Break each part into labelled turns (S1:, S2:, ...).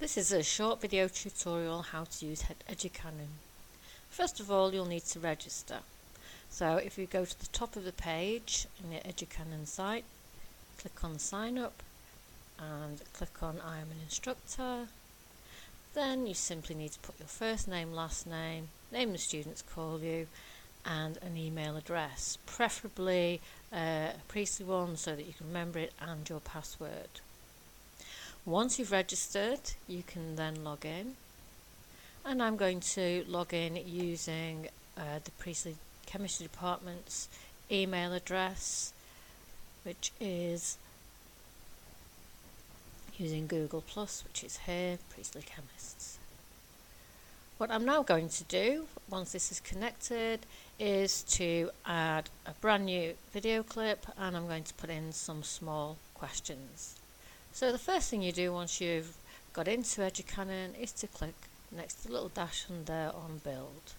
S1: This is a short video tutorial how to use Educanon. First of all, you'll need to register. So if you go to the top of the page in the Educanon site, click on sign up and click on I am an instructor. Then you simply need to put your first name, last name the students call you, and an email address, preferably a priestly one so that you can remember it, and your password. Once you've registered, you can then log in, and I'm going to log in using the Priestley Chemistry Department's email address, which is using Google+, which is here, Priestley Chemists. What I'm now going to do, once this is connected, is to add a brand new video clip, and I'm going to put in some small questions. So the first thing you do once you've got into Educanon is to click next to the little dash on there on Build.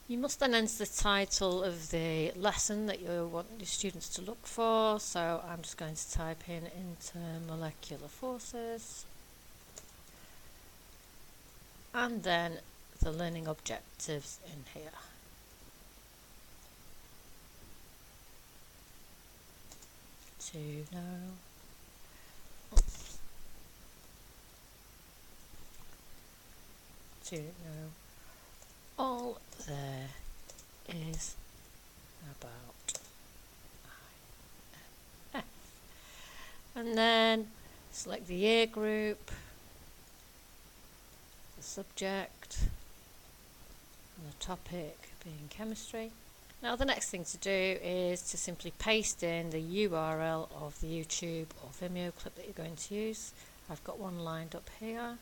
S1: You must then enter the title of the lesson that you want your students to look for, so I'm just going to type in intermolecular forces, and then the learning objectives in here. To know all there is about IF. And then select the year group, the subject, and the topic being chemistry. Now the next thing to do is to simply paste in the URL of the YouTube or Vimeo clip that you're going to use. I've got one lined up here.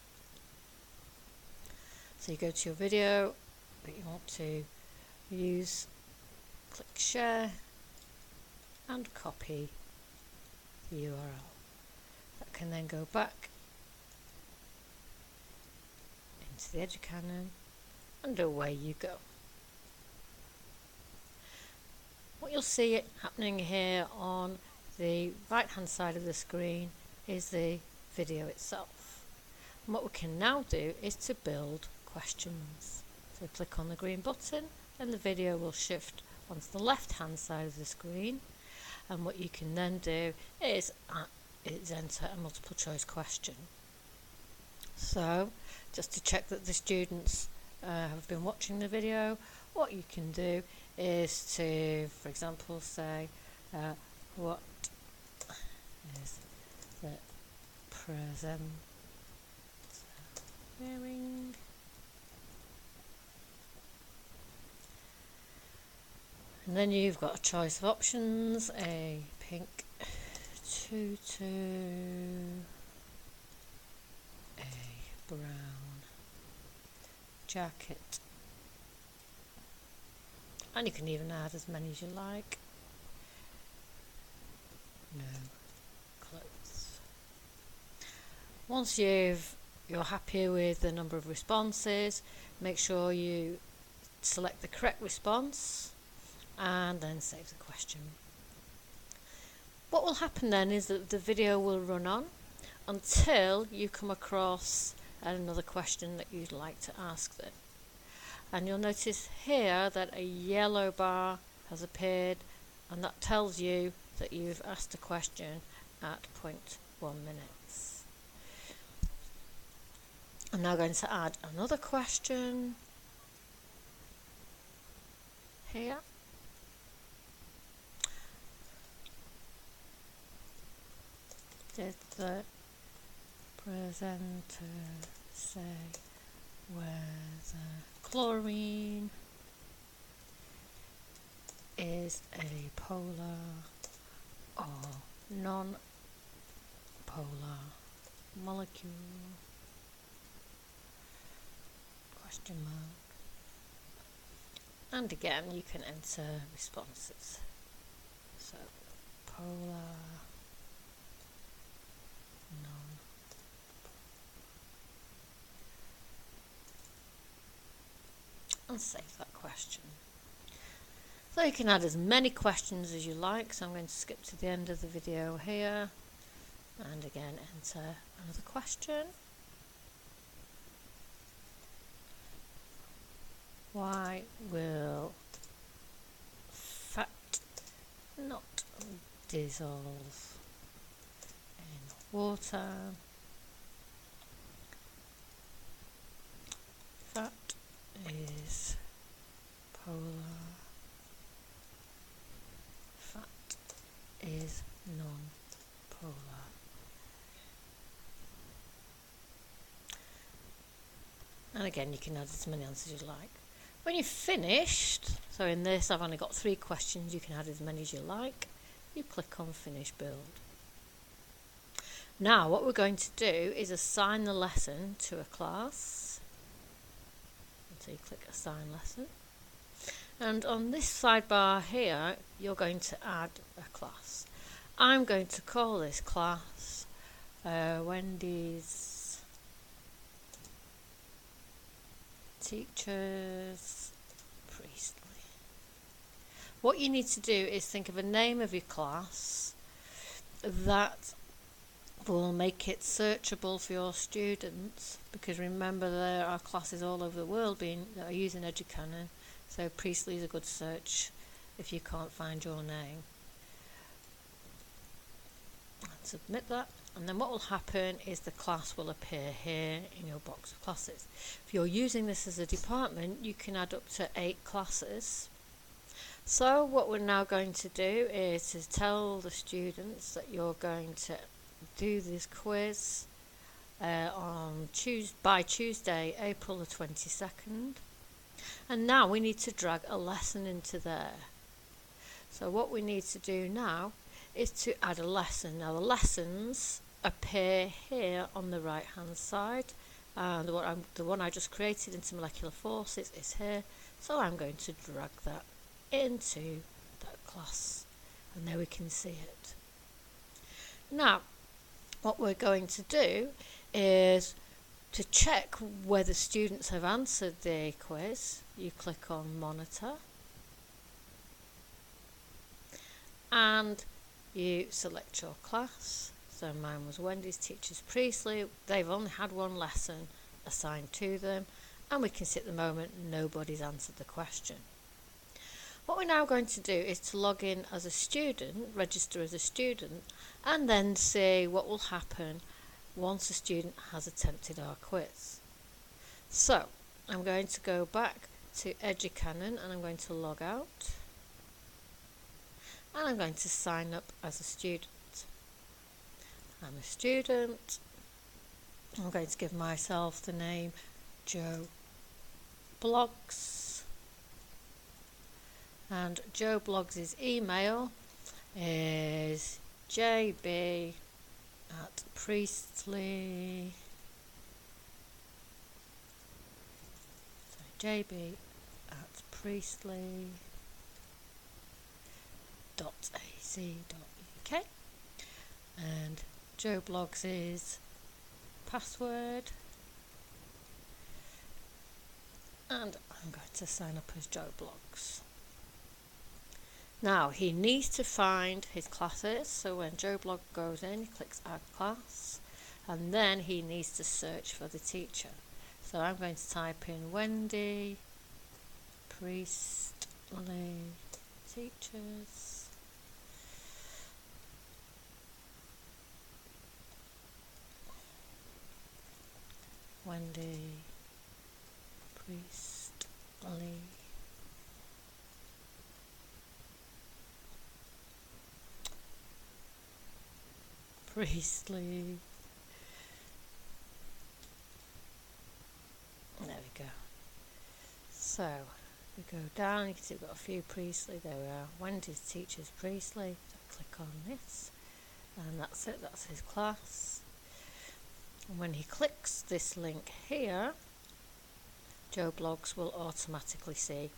S1: So you go to your video that you want to use, click share, and copy the URL. That can then go back into the Educanon, and away you go. What you'll see happening here on the right hand side of the screen is the video itself. And what we can now do is to build questions. So click on the green button and the video will shift onto the left hand side of the screen, and what you can then do is enter a multiple choice question. So just to check that the students have been watching the video, what you can do is to, for example, say what is the present wearing? And then you've got a choice of options: a pink tutu, a brown jacket, and you can even add as many as you like. No clothes. Once you're happy with the number of responses, make sure you select the correct response and then save the question. What will happen then is that the video will run on until you come across another question that you'd like to ask them. And you'll notice here that a yellow bar has appeared, and that tells you that you've asked a question at 0.1 minutes. I'm now going to add another question here. Did the presenter say whether chlorine is a polar or non-polar molecule? Question mark. And again, you can enter responses. So polar, non. And save that question. So you can add as many questions as you like, so I'm going to skip to the end of the video here. And again, enter another question. Why will fat not dissolve in water? Fat is polar. Fat is non-polar. And again, you can add as many answers as you like. When you've finished, so in this I've only got 3 questions, you can add as many as you like. You click on Finish Build. Now what we're going to do is assign the lesson to a class. So you click Assign Lesson. And on this sidebar here, you're going to add a class. I'm going to call this class Wendy's Teachers Priestley. What you need to do is think of a name of your class that will make it searchable for your students, because remember there are classes all over the world that are using Educanon, so Priestley is a good search if you can't find your name. And submit that, and then what will happen is the class will appear here in your box of classes. If you're using this as a department, you can add up to 8 classes. So what we're now going to do is to tell the students that you're going to do this quiz by Tuesday, April the 22nd. And now we need to drag a lesson into there. So what we need to do now is to add a lesson. Now the lessons appear here on the right hand side, and the one I just created into molecular forces is here, so I'm going to drag that into that class, and there we can see it. Now what we're going to do is to check whether students have answered the quiz. You click on Monitor and you select your class. So mine was Wendy's Teachers Priestley. They've only had 1 lesson assigned to them, and we can see at the moment nobody's answered the question. What we're now going to do is to log in as a student, register as a student, and then see what will happen once a student has attempted our quiz. So I'm going to go back to Educanon and I'm going to log out, and I'm going to sign up as a student. I'm a student. I'm going to give myself the name Joe Bloggs, and Joe Bloggs' email is jb@priestley jb@priestley.ac.uk, and Joe Bloggs' password, and I'm going to sign up as Joe Bloggs. Now he needs to find his classes, so when Joe Bloggs goes in, he clicks Add Class, and then he needs to search for the teacher. So I'm going to type in Wendy Priestley Teachers. Wendy Priestley Priestley. There we go. So we go down, you can see we've got a few Priestley. There we are, Wendy's Teachers Priestley. So click on this, and that's it, that's his class. And when he clicks this link here, Joe Bloggs will automatically see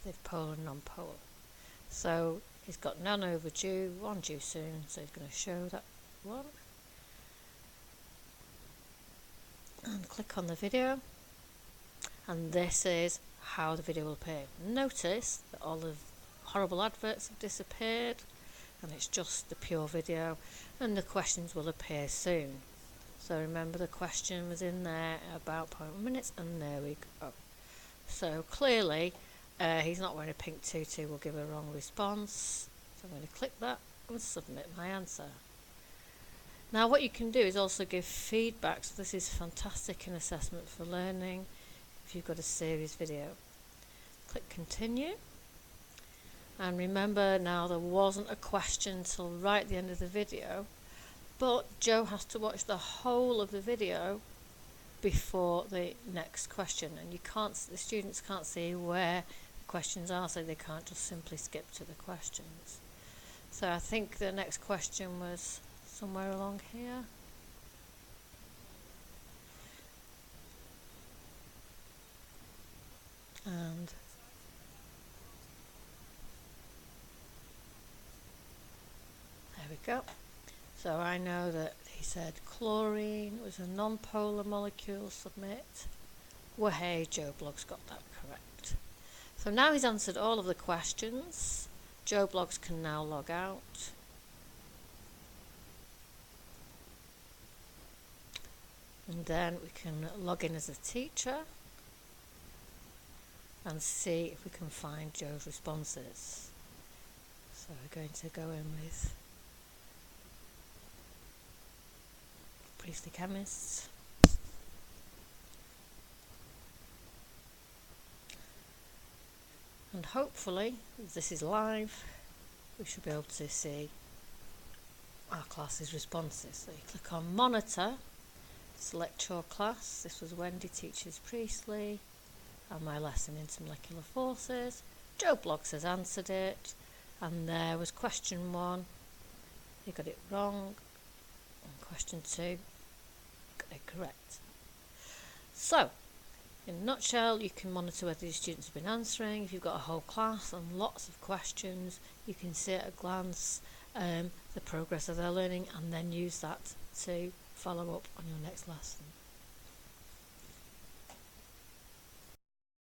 S1: the polar and non-polar. So he's got none overdue, 1 due soon, so he's going to show that one. And click on the video, and this is how the video will appear. Notice that all the horrible adverts have disappeared. and it's just the pure video, and the questions will appear soon. So remember, the question was in there about 0.1 minutes, and there we go. So clearly he's not wearing a pink tutu, will give a wrong response. So I'm going to click that and submit my answer. Now what you can do is also give feedback, so this is fantastic in assessment for learning if you've got a series video. Click continue, and remember now there wasn't a question till right at the end of the video, but Joe has to watch the whole of the video before the next question, and the students can't see where the questions are, so they can't just simply skip to the questions. So I think the next question was somewhere along here. And there we go. So I know that he said chlorine was a non-polar molecule, submit. Well, hey, Joe Bloggs got that correct. So now he's answered all of the questions. Joe Bloggs can now log out. And then we can log in as a teacher and see if we can find Joe's responses. So we're going to go in with Priestley Chemists. And hopefully, as this is live, we should be able to see our class's responses. So you click on Monitor, select your class. This was Wendy teaches Priestley, and my lesson into molecular forces. Joe Bloggs has answered it, and there was question 1. He got it wrong, and question 2 got it correct. So, in a nutshell, you can monitor whether your students have been answering. If you've got a whole class and lots of questions, you can see at a glance the progress of their learning, and then use that to follow up on your next lesson.